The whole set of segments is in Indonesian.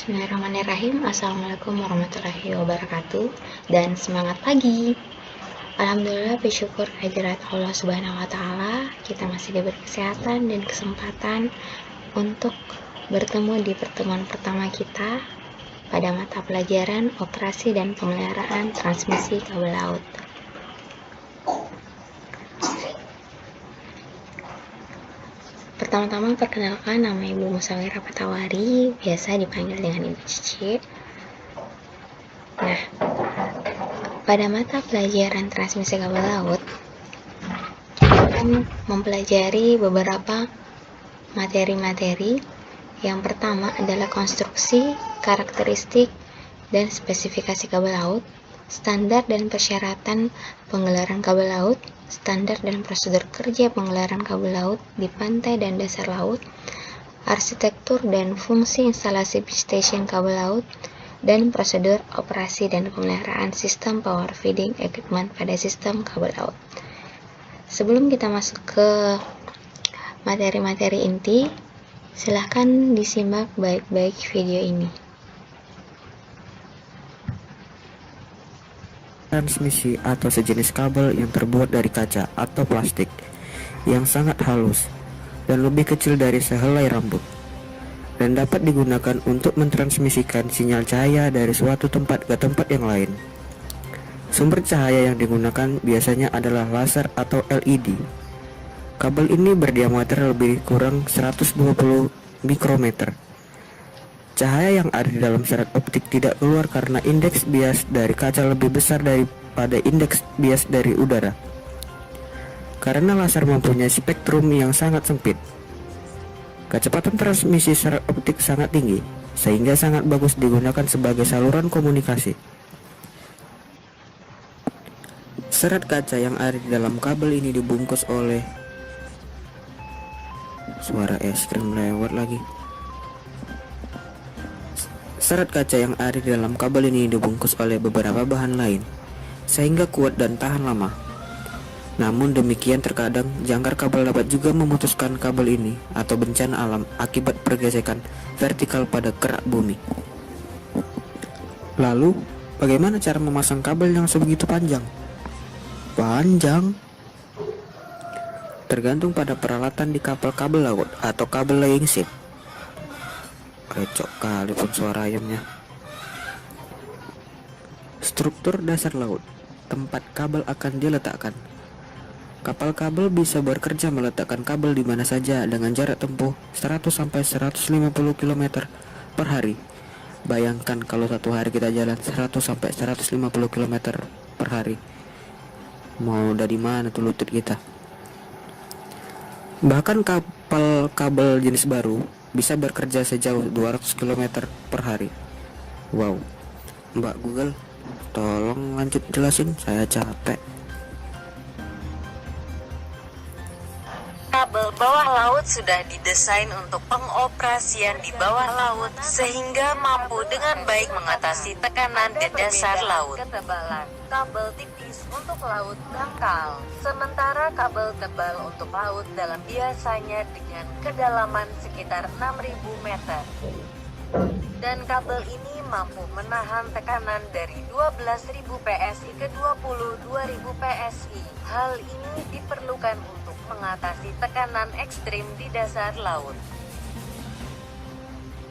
Bismillahirrahmanirrahim. Assalamualaikum warahmatullahi wabarakatuh. Dan semangat pagi. Alhamdulillah, bersyukur kehadirat Allah Subhanahu wa Ta'ala, kita masih diberi kesehatan dan kesempatan untuk bertemu di pertemuan pertama kita pada mata pelajaran operasi dan pemeliharaan transmisi kabel laut. Pertama-tama perkenalkan, nama Ibu Musawirah Patawari, biasa dipanggil dengan Ibu Cici. Nah, pada mata pelajaran transmisi kabel laut, kita akan mempelajari beberapa materi-materi. Yang pertama adalah konstruksi, karakteristik, dan spesifikasi kabel laut, standar dan persyaratan penggelaran kabel laut, standar dan prosedur kerja penggelaran kabel laut di pantai dan dasar laut, arsitektur dan fungsi instalasi pitch station kabel laut, dan prosedur operasi dan pemeliharaan sistem power feeding equipment pada sistem kabel laut. Sebelum kita masuk ke materi-materi inti, silahkan disimak baik-baik video ini. Transmisi atau sejenis kabel yang terbuat dari kaca atau plastik yang sangat halus dan lebih kecil dari sehelai rambut, dan dapat digunakan untuk mentransmisikan sinyal cahaya dari suatu tempat ke tempat yang lain. Sumber cahaya yang digunakan biasanya adalah laser atau LED. Kabel ini berdiameter lebih kurang 120 mikrometer. Cahaya yang ada di dalam serat optik tidak keluar karena indeks bias dari kaca lebih besar daripada indeks bias dari udara. Karena laser mempunyai spektrum yang sangat sempit, kecepatan transmisi serat optik sangat tinggi, sehingga sangat bagus digunakan sebagai saluran komunikasi. Serat kaca yang ada di dalam kabel ini dibungkus oleh suara es krim lewat lagi. Serat kaca yang ada di dalam kabel ini dibungkus oleh beberapa bahan lain, sehingga kuat dan tahan lama. Namun demikian, terkadang jangkar kabel dapat juga memutuskan kabel ini atau bencana alam akibat pergesekan vertikal pada kerak bumi. Lalu, bagaimana cara memasang kabel yang sebegitu panjang? Tergantung pada peralatan di kapal kabel laut atau kabel laying ship. Recok kali pun suara ayamnya. Struktur dasar laut, tempat kabel akan diletakkan. Kapal kabel bisa bekerja meletakkan kabel di mana saja dengan jarak tempuh 100-150 km per hari. Bayangkan kalau satu hari kita jalan 100-150 km per hari. Mau dari mana tuh lutut kita? Bahkan kapal kabel jenis baru bisa bekerja sejauh 200 km per hari. Wow. Mbak Google, tolong lanjut jelasin, saya capek. Kabel bawah laut sudah didesain untuk pengoperasian di bawah laut sehingga mampu dengan baik mengatasi tekanan di dasar laut. Ketebalan kabel tipis untuk laut dangkal, sementara kabel tebal untuk laut dalam biasanya dengan kedalaman sekitar 6.000 meter. Dan kabel ini mampu menahan tekanan dari 12.000 PSI ke 22.000 PSI. Hal ini diperlukan untuk mengatasi tekanan ekstrim di dasar laut.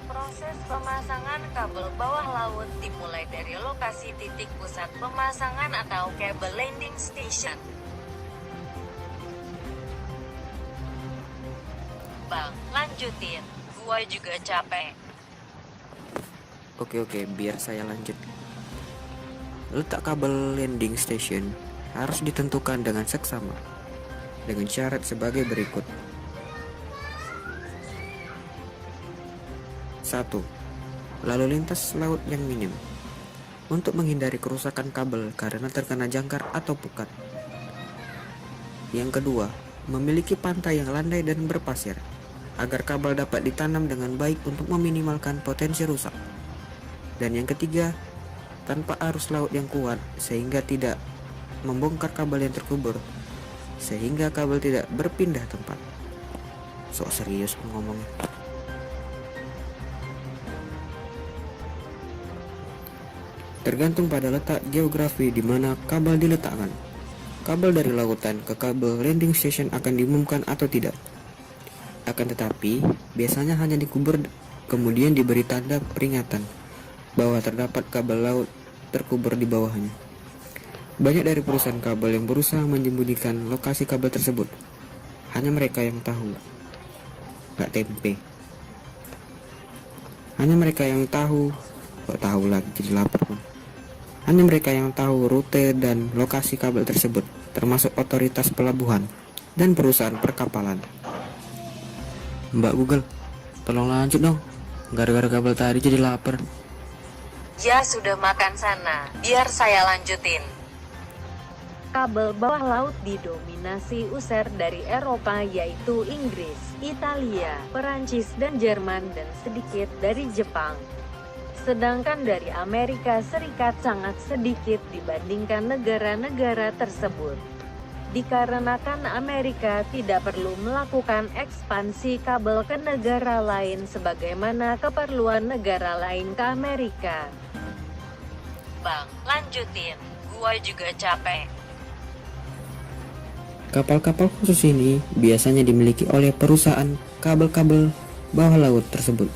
Proses pemasangan kabel bawah laut dimulai dari lokasi titik pusat pemasangan atau cable landing station. Bang, lanjutin. Gua juga capek. Oke, biar saya lanjut. Letak kabel landing station harus ditentukan dengan seksama dengan syarat sebagai berikut. 1. Lalu lintas laut yang minim untuk menghindari kerusakan kabel karena terkena jangkar atau pukat. Yang kedua, memiliki pantai yang landai dan berpasir agar kabel dapat ditanam dengan baik untuk meminimalkan potensi rusak. Dan yang ketiga, tanpa arus laut yang kuat sehingga tidak membongkar kabel yang terkubur, sehingga kabel tidak berpindah tempat. Sok serius ngomongnya. tergantung pada letak geografi di mana kabel diletakkan. Kabel dari lautan ke kabel landing station akan diumumkan atau tidak. Akan tetapi, biasanya hanya dikubur kemudian diberi tanda peringatan bahwa terdapat kabel laut terkubur di bawahnya. Banyak dari perusahaan kabel yang berusaha menyembunyikan lokasi kabel tersebut. Hanya mereka yang tahu. Gak tempe. Hanya mereka yang tahu. Gak tahu lagi, jadi lapar pun. Hanya mereka yang tahu rute dan lokasi kabel tersebut, termasuk otoritas pelabuhan dan perusahaan perkapalan. Mbak Google, tolong lanjut dong. Gara-gara kabel tadi jadi lapar. Ya sudah makan sana, biar saya lanjutin. Kabel bawah laut didominasi user dari Eropa yaitu Inggris, Italia, Perancis dan Jerman dan sedikit dari Jepang. Sedangkan dari Amerika Serikat sangat sedikit dibandingkan negara-negara tersebut. Dikarenakan Amerika tidak perlu melakukan ekspansi kabel ke negara lain sebagaimana keperluan negara lain ke Amerika. Bang, lanjutin. Gua juga capek. Kapal-kapal khusus ini biasanya dimiliki oleh perusahaan kabel-kabel bawah laut tersebut.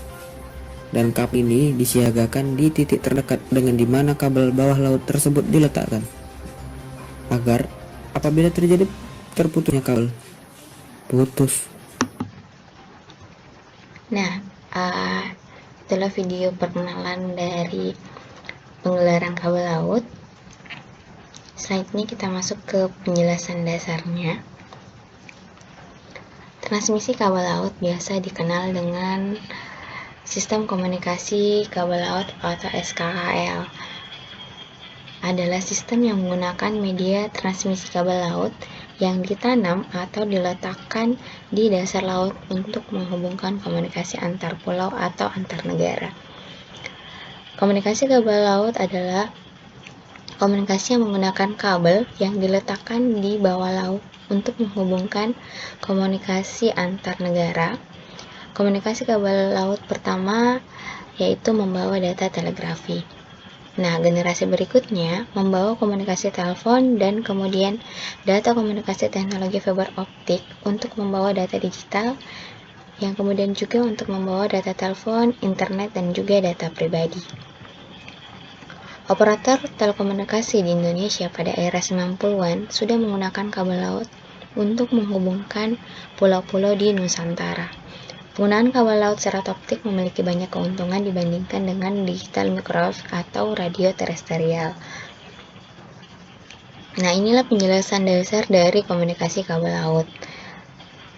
Dan kapal ini disiagakan di titik terdekat dengan di mana kabel bawah laut tersebut diletakkan. Agar apabila terjadi terputusnya kabel, putus. Nah, itulah video perkenalan dari penggelaran kabel laut. Selanjutnya kita masuk ke penjelasan dasarnya. Transmisi kabel laut biasa dikenal dengan Sistem Komunikasi Kabel Laut atau SKKL. Adalah sistem yang menggunakan media transmisi kabel laut yang ditanam atau diletakkan di dasar laut untuk menghubungkan komunikasi antar pulau atau antar negara. Komunikasi kabel laut adalah komunikasi yang menggunakan kabel yang diletakkan di bawah laut untuk menghubungkan komunikasi antar negara. Komunikasi kabel laut pertama yaitu membawa data telegrafi. Nah, generasi berikutnya membawa komunikasi telepon dan kemudian data komunikasi teknologi fiber optik untuk membawa data digital yang kemudian juga untuk membawa data telepon, internet dan juga data pribadi. Operator telekomunikasi di Indonesia pada era 90-an sudah menggunakan kabel laut untuk menghubungkan pulau-pulau di Nusantara. Penggunaan kabel laut serat optik memiliki banyak keuntungan dibandingkan dengan digital microwave atau radio terestrial. Nah, inilah penjelasan dasar dari komunikasi kabel laut.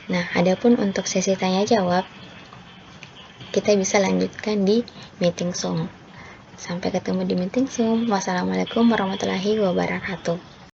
Nah, adapun untuk sesi tanya jawab, kita bisa lanjutkan di meeting Zoom. Sampai ketemu di meeting Zoom. Wassalamualaikum warahmatullahi wabarakatuh.